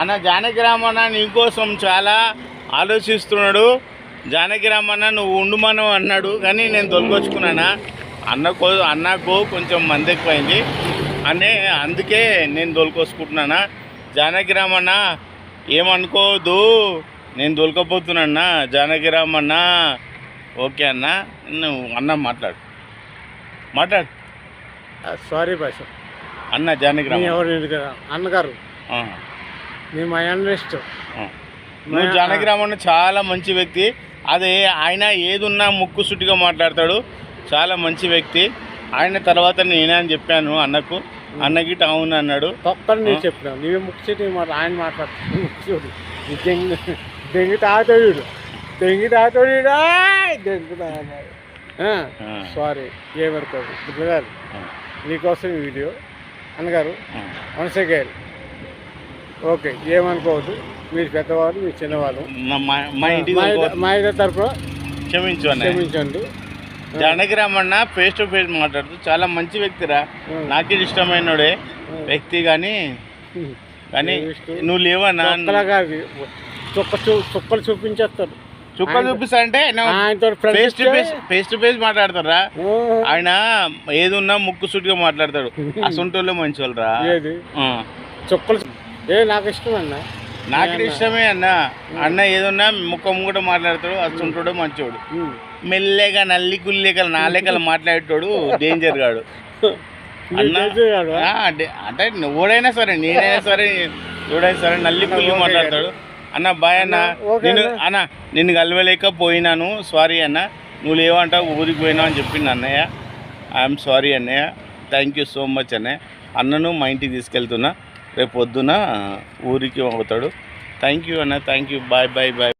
అన్న జానకి రామన్న నీకోసం చాలా ఆలోచిస్తున్నాడు. జానకి రామన్న నువ్వు ఉండుమను అన్నాడు, కానీ నేను తొలగొచ్చుకున్నానా. అన్నకు కొంచెం మంది ఎక్కువైంది అందుకే నేను తొలకొచ్చుకుంటున్నానా. జానకి రామన్న ఏమనుకోవద్దు, నేను తొలకపోతున్నా. జానకి రామన్న ఓకే అన్న, నువ్వు అన్న మాట్లాడు. సారీ భాష అన్న జానకి రామన్న ఎవరు అన్నగారు మేము అన్నెస్ట్. నువ్వు జానకి రామన్న చాలా మంచి వ్యక్తి. అదే ఆయన ఏదున్నా ముక్కు సుట్టిగా మాట్లాడతాడు, చాలా మంచి వ్యక్తి. ఆయన తర్వాత నేనే అని చెప్పాను అన్నకు. అన్నకి అవును అన్నాడు. తప్పని నేను చెప్పినావు, నీవే ముక్కు సుట్టి ఆయన మాట్లాడుతున్నాడు. దెంగి తాతోడు సారీ ఏమనుకోదు. బ్రదర్ నీకోసం ఈ వీడియో అన్నగారు వన్స్ అగైన్ ఓకే, ఏమనుకోవద్దు. మీరు పెద్దవాళ్ళు, మీరు చిన్నవాళ్ళు, మా ఇంటి తరఫున క్షమించండి. Janaki Ramanna face to face మాట్లాడుతూ చాలా మంచి వ్యక్తిరా, నాకే ఇష్టమైనడే వ్యక్తి. కానీ నువ్వు లేవన్నా చుక్కలు చూపించేస్తాడు. చుక్కలు చూపిస్తా అంటే ఫేస్ టు ఫేస్ మాట్లాడతారా. ఆయన ఏదున్నా ముక్కు సుట్టిగా మాట్లాడతాడు. అసొంటోళ్ళు మంచి వాళ్ళు రా. చుక్కలు నాకు ఇష్టం అన్న, నాకు ఇష్టమే అన్న ఏదన్నా ముఖం కూడా మాట్లాడతాడు. అసొంటోడు మంచోడు. మెల్లగా నల్లి కుల్లేకలు నాలేకలు మాట్లాడేటోడు డేంజర్ గాడు అన్న. అంటే ఎవడైనా సరే, నేనైనా సరే, ఎవడైనా సరే నల్లి కుల్లి మాట్లాడతాడు. అన్న బాయ్ అన్న, నిన్ను కలవలేకపోయినాను, సారీ అన్న. నువ్వు లేవంటావు, ఊరికి పోయినావు అని చెప్పిండు అన్నయ్య. ఐఎమ్ సారీ అన్నయ్య, థ్యాంక్ యూ సో మచ్ అన్నయ్య. అన్నను మా ఇంటికి తీసుకెళ్తున్నా, రేపు పొద్దున ఊరికి పోతాడు. థ్యాంక్ యూ అన్న, thank you, bye bye bye.